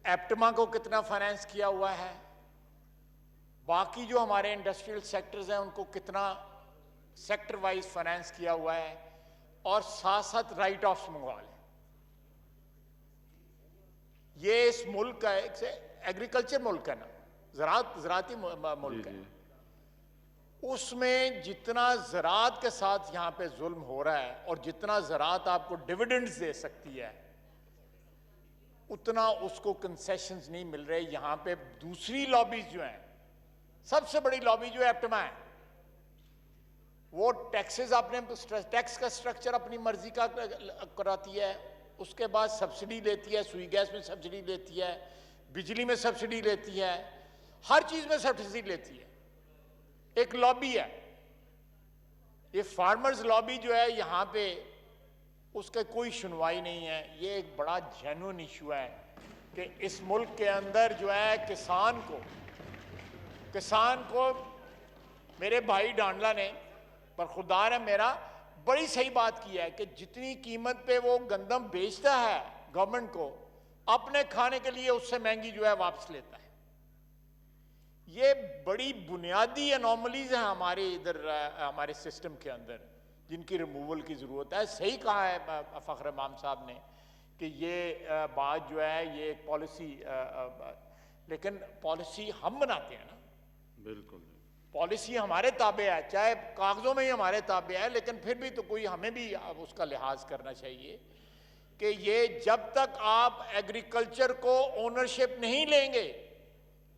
APTMA کو کتنا finance کیا ہوا ہے، باقی جو ہمارے انڈسٹریل سیکٹرز ہیں ان کو کتنا سیکٹر وائز فائنینس کیا ہوا ہے، اور ساتھ ساتھ رائٹ آفس منگوا لیں. یہ اس ملک کا ایک ایگریکلچر ملک ہے نا، زراعتی ملک ہے. اس میں جتنا زراعت کے ساتھ یہاں پہ ظلم ہو رہا ہے اور جتنا زراعت آپ کو ڈیویڈنڈز دے سکتی ہے اتنا اس کو کنسیشنز نہیں مل رہے. یہاں پہ دوسری لابیز جو ہیں، سب سے بڑی لابی جو ہے ایپٹما ہے، وہ ٹیکسز اپنے ٹیکس کا سٹرکچر اپنی مرضی کا کراتی ہے، اس کے بعد سبسڈی لیتی ہے، سوئی گیس میں سبسڈی لیتی ہے، بجلی میں سبسڈی لیتی ہے، ہر چیز میں سبسڈی لیتی ہے. ایک لابی ہے یہ فارمرز لابی جو ہے یہاں پہ، اس کا کوئی سنوائی نہیں ہے. یہ ایک بڑا جینوئن ایشو ہے کہ اس ملک کے اندر جو ہے کسان کو میرے بھائی ڈانڈلا نے برخودار ہے میرا، بڑی صحیح بات کی ہے کہ جتنی قیمت پہ وہ گندم بیچتا ہے گورنمنٹ کو، اپنے کھانے کے لیے اس سے مہنگی جو ہے واپس لیتا ہے. یہ بڑی بنیادی انوملیز ہیں ہمارے ادھر ہمارے سسٹم کے اندر جن کی ریموول کی ضرورت ہے. صحیح کہا ہے فخر امام صاحب نے کہ یہ بات جو ہے یہ ایک پالیسی، لیکن پالیسی ہم بناتے ہیں نا. بالکل پالیسی ہمارے تابع ہے، چاہے کاغذوں میں ہی ہمارے تابع ہے، لیکن پھر بھی تو کوئی ہمیں بھی اس کا لحاظ کرنا چاہیے کہ یہ جب تک آپ ایگریکلچر کو اونرشپ نہیں لیں گے،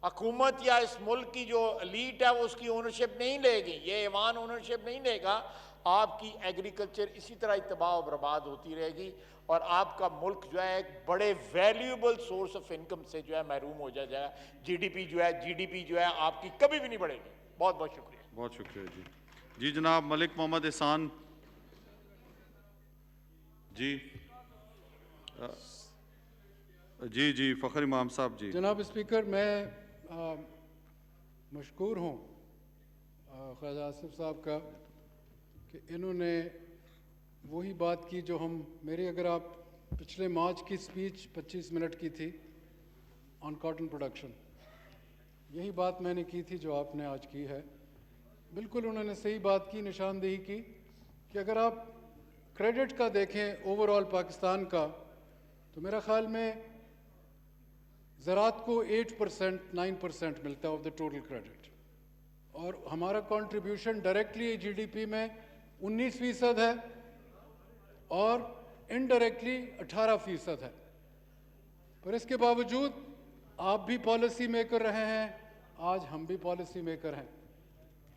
حکومت یا اس ملک کی جو ایلیٹ ہے وہ اس کی اونرشپ نہیں لے گی، یہ ایوان اونرشپ نہیں لے گا، آپ کی ایگریکلچر اسی طرح تباہ و برباد ہوتی رہے گی اور آپ کا ملک جو ہے ایک بڑے ویلیوبل سورس آف انکم سے جو ہے محروم ہو جائے گا. جی ڈی پی جو ہے آپ کی کبھی بھی نہیں بڑھے گی. بہت بہت شکریہ. بہت شکریہ جی. جی جناب ملک محمد احسان. جی فخر امام صاحب. جی جناب اسپیکر، میں مشکور ہوں خواجہ آصف صاحب کا کہ انہوں نے وہی بات کی جو اگر آپ پچھلے مارچ کی سپیچ 25 منٹ کی تھی آن کاٹن پروڈکشن، یہی بات میں نے کی تھی جو آپ نے آج کی ہے. بالکل انہوں نے صحیح بات کی، نشاندہی کی کہ اگر آپ کریڈٹ کا دیکھیں اوور آل پاکستان کا، تو میرا خیال میں زراعت کو 8% 9% ملتا ہے آف دا ٹوٹل کریڈٹ، اور ہمارا contribution directly G D P میں 19% ہے اور انڈائریکٹلی 18% ہے. پر اس کے باوجود آپ بھی پالیسی میکر رہے ہیں، آج ہم بھی پالیسی میکر ہیں.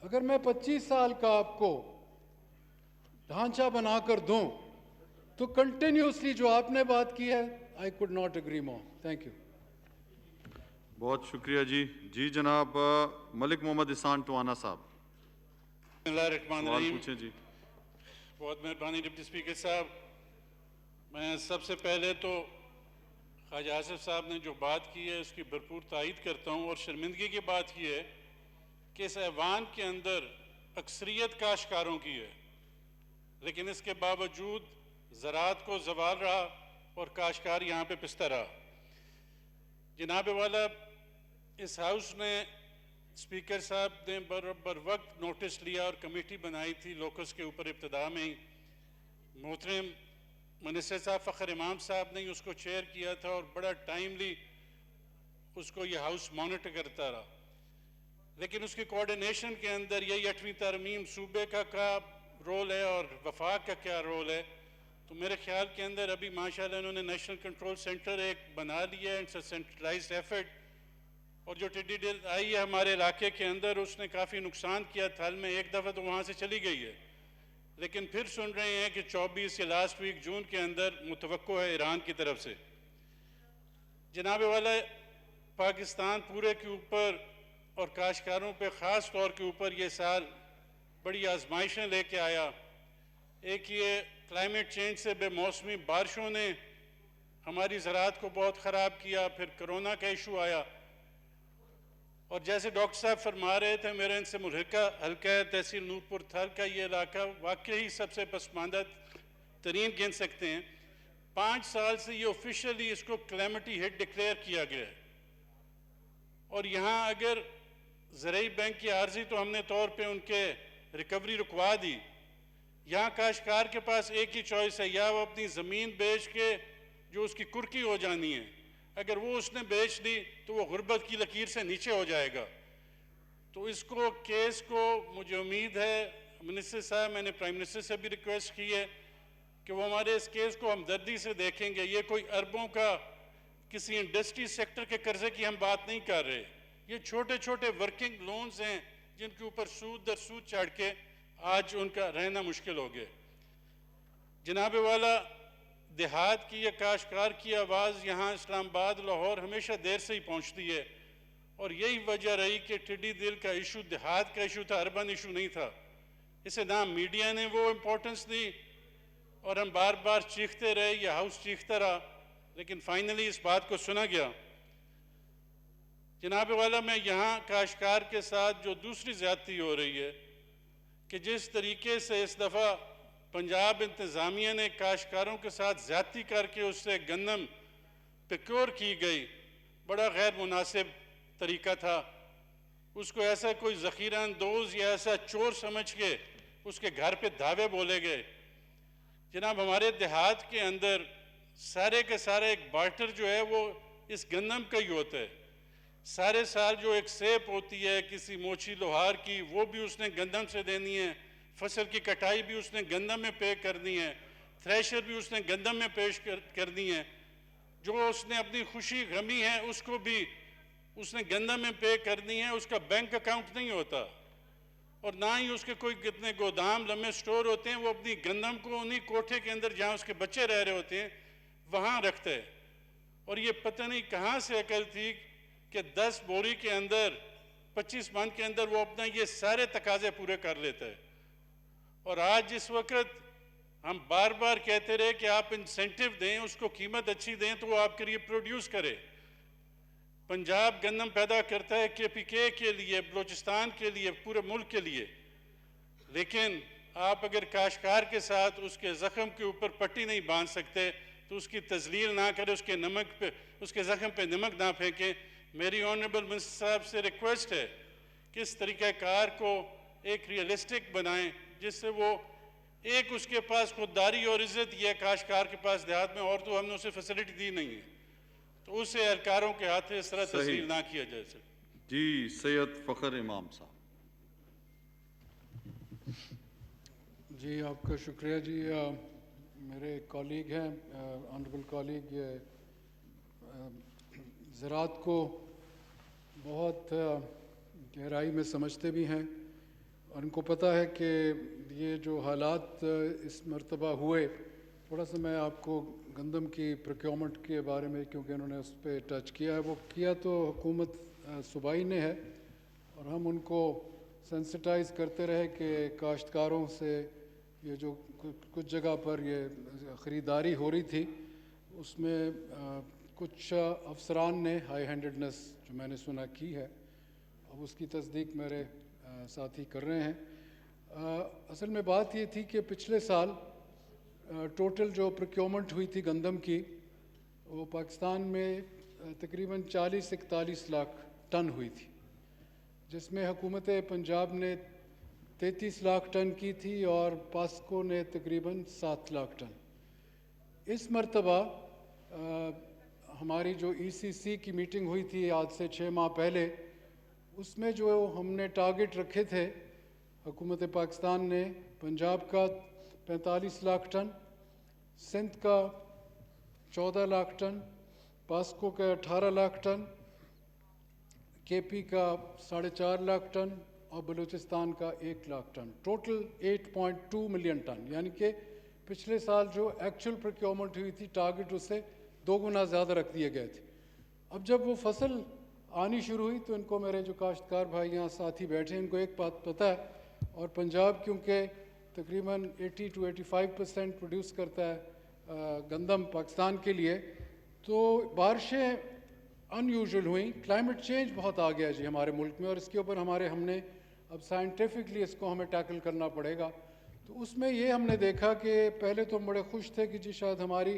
اگر میں 25 سال کا آپ کو ڈھانچہ بنا کر دوں تو کنٹینیوسلی جو آپ نے بات کی ہے I could not agree more. Thank you. بہت شکریہ جی. جی جناب ملک محمد احسان ٹوانا صاحب. بسم اللہ الرحمن سوال الرحیم. پوچھیں جی. بہت مہربانی ڈپٹی اسپیکر صاحب. میں سب سے پہلے تو خواجہ آصف صاحب نے جو بات کی ہے اس کی بھرپور تائید کرتا ہوں، اور شرمندگی کی بات یہ ہے کہ اس ایوان کے اندر اکثریت کاشتکاروں کی ہے، لیکن اس کے باوجود زراعت کو زوال رہا اور کاشتکار یہاں پہ پستہ رہا. جناب والا، اس ہاؤس نے اسپیکر صاحب نے بر وقت نوٹس لیا اور کمیٹی بنائی تھی لوکس کے اوپر ابتدا میں ہی. محترم منسٹر صاحب فخر امام صاحب نے ہی اس کو چیئر کیا تھا اور بڑا ٹائملی اس کو یہ ہاؤس مانیٹر کرتا رہا. لیکن اس کی کوارڈینیشن کے اندر یہی 8ویں ترمیم صوبے کا کیا رول ہے اور وفاق کا کیا رول ہے، تو میرے خیال کے اندر ابھی ماشاءاللہ انہوں نے نیشنل کنٹرول سینٹر ایک بنا لیا ہے، اٹس اے سینٹرلائزڈ ایفرٹ. اور جو ٹڈی دل آئی ہے ہمارے علاقے کے اندر اس نے کافی نقصان کیا تھل میں، ایک دفعہ تو وہاں سے چلی گئی ہے، لیکن پھر سن رہے ہیں کہ 24 یا لاسٹ ویک جون کے اندر متوقع ہے ایران کی طرف سے. جناب والا، پاکستان پورے کے اوپر اور کاشتکاروں پہ خاص طور کے اوپر یہ سال بڑی آزمائشیں لے کے آیا. ایک یہ کلائمیٹ چینج سے بے موسمی بارشوں نے ہماری زراعت کو بہت خراب کیا، پھر کرونا کا ایشو آیا، اور جیسے ڈاکٹر صاحب فرما رہے تھے میرے ان سے ملحقہ حلقہ تحصیل نورپور تھر کا یہ علاقہ واقعی سب سے پسماندہ ترین گن سکتے ہیں. 5 سال سے یہ آفیشلی اس کو کلیمٹی ہٹ ڈکلیئر کیا گیا ہے. اور یہاں اگر زرعی بینک کی عارضی تو ہم نے طور پہ ان کے ریکوری رکوا دی. یہاں کاشتکار کے پاس ایک ہی چوائس ہے, یا وہ اپنی زمین بیچ کے جو اس کی کرکی ہو جانی ہے, اگر وہ اس نے بیچ دی تو وہ غربت کی لکیر سے نیچے ہو جائے گا. تو اس کو کیس کو مجھے امید ہے منسٹر صاحب, میں نے پرائم منسٹر سے بھی ریکویسٹ کی ہے کہ وہ ہمارے اس کیس کو ہمدردی سے دیکھیں گے. یہ کوئی اربوں کا کسی انڈسٹری سیکٹر کے قرضے کی ہم بات نہیں کر رہے, یہ چھوٹے چھوٹے ورکنگ لونز ہیں جن کے اوپر سود در سود چڑھ کے آج ان کا رہنا مشکل ہو گیا. جناب والا, دیہات کی یا کاشتکار کی آواز یہاں اسلام آباد لاہور ہمیشہ دیر سے ہی پہنچتی ہے, اور یہی وجہ رہی کہ ٹڈی دل کا ایشو دیہات کا ایشو تھا, اربن ایشو نہیں تھا. اسے نہ میڈیا نے وہ امپورٹنس دی اور ہم بار بار چیختے رہے, یہ ہاؤس چیختا رہا, لیکن فائنلی اس بات کو سنا گیا. جناب والا, میں یہاں کاشتکار کے ساتھ جو دوسری زیادتی ہو رہی ہے کہ جس طریقے سے اس دفعہ پنجاب انتظامیہ نے کاشتکاروں کے ساتھ زیادتی کر کے اس سے گندم پروکیور کی گئی, بڑا غیر مناسب طریقہ تھا. اس کو ایسا کوئی ذخیرہ اندوز یا ایسا چور سمجھ کے اس کے گھر پہ دھاوے بولے گئے. جناب ہمارے دیہات کے اندر سارے کے سارے ایک بارٹر جو ہے وہ اس گندم کا ہی ہوتا ہے. سارے سال جو ایک سیپ ہوتی ہے کسی موچی لوہار کی, وہ بھی اس نے گندم سے دینی ہے. فصل کی کٹائی بھی اس نے گندم میں پے کرنی ہے. تھریشر بھی اس نے گندم میں پیش کرنی ہے. جو اس نے اپنی خوشی غمی ہے اس کو بھی اس نے گندم میں پے کرنی ہے. اس کا بینک اکاؤنٹ نہیں ہوتا, اور نہ ہی اس کے کوئی کتنے گودام لمبے سٹور ہوتے ہیں. وہ اپنی گندم کو انہی کوٹھے کے اندر جہاں اس کے بچے رہ رہے ہوتے ہیں وہاں رکھتے ہیں. اور یہ پتہ نہیں کہاں سے عقل تھی کہ 10 بوری کے اندر 25 من کے اندر وہ اپنا یہ سارے تقاضے پورے کر لیتا ہے. اور آج جس وقت ہم بار بار کہتے رہے کہ آپ انسینٹیو دیں, اس کو قیمت اچھی دیں تو وہ آپ کے لیے پروڈیوس کرے. پنجاب گندم پیدا کرتا ہے KPK کے لیے, بلوچستان کے لیے, پورے ملک کے لیے. لیکن آپ اگر کاشتکار کے ساتھ اس کے زخم کے اوپر پٹی نہیں باندھ سکتے تو اس کی تذلیل نہ کرے, اس کے نمک پہ, اس کے زخم پہ نمک نہ پھینکیں. میری آنریبل منسٹر صاحب سے ریکویسٹ ہے کہ اس طریقہ کار کو ایک ریئلسٹک بنائیں جس سے وہ ایک اس کے پاس خودداری اور عزت یہ کاشتکار کے پاس دیہات میں, اور تو ہم نے اسے فیسلٹی دی نہیں ہے, تو اسے اہلکاروں کے ہاتھ اس طرح تسلیم نہ کیا جائے. جی سید فخر امام صاحب. جی آپ کا شکریہ. جی میرے کولیگ ہیں, آنریبل کولیگ, یہ زراعت کو بہت گہرائی میں سمجھتے بھی ہیں, اور ان کو پتہ ہے کہ یہ جو حالات اس مرتبہ ہوئے, تھوڑا سا میں آپ کو گندم کی پروکیورمنٹ کے بارے میں, کیونکہ انہوں نے اس پہ ٹچ کیا ہے, وہ کیا تو حکومت صوبائی نے ہے, اور ہم ان کو سینسٹائز کرتے رہے کہ کاشتکاروں سے یہ جو کچھ جگہ پر یہ خریداری ہو رہی تھی اس میں کچھ افسران نے ہائی ہینڈڈنس جو میں نے سنا کی ہے, اب اس کی تصدیق میرے ساتھی کر رہے ہیں. اصل میں بات یہ تھی کہ پچھلے سال ٹوٹل جو پروکیورمنٹ ہوئی تھی گندم کی, وہ پاکستان میں تقریباً 40-41 لاکھ ٹن ہوئی تھی, جس میں حکومت پنجاب نے 33 لاکھ ٹن کی تھی اور پاسکو نے تقریباً 7 لاکھ ٹن. اس مرتبہ ہماری جو ECC کی میٹنگ ہوئی تھی آج سے 6 ماہ پہلے, اس میں جو ہم نے ٹارگٹ رکھے تھے حکومت پاکستان نے, پنجاب کا 45 لاکھ ٹن, سندھ کا 14 لاکھ ٹن, پاسکو کا 18 لاکھ ٹن, KP کا 4.5 لاکھ ٹن اور بلوچستان کا 1 lakh ton, total 8.2 million ton. یعنی کہ پچھلے سال جو ایکچوئل پروکیورمنٹ ہوئی تھی ٹارگٹ اس سے 2 گنا زیادہ رکھ دیے گئے تھے. اب جب وہ فصل آنی شروع ہوئی تو ان کو, میرے جو کاشتکار بھائی یہاں ساتھی بیٹھے ہیں, ان کو ایک بات پتہ ہے, اور پنجاب کیونکہ تقریباً 80-85% پروڈیوس کرتا ہے گندم پاکستان کے لیے, تو بارشیں ان یوزول ہوئیں, کلائمیٹ چینج بہت آ گیا جی ہمارے ملک میں, اور اس کے اوپر ہم نے اب سائنٹیفکلی اس کو ہمیں ٹیکل کرنا پڑے گا. تو اس میں یہ ہم نے دیکھا کہ پہلے تو ہم بڑے خوش تھے کہ جی شاید ہماری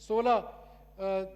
16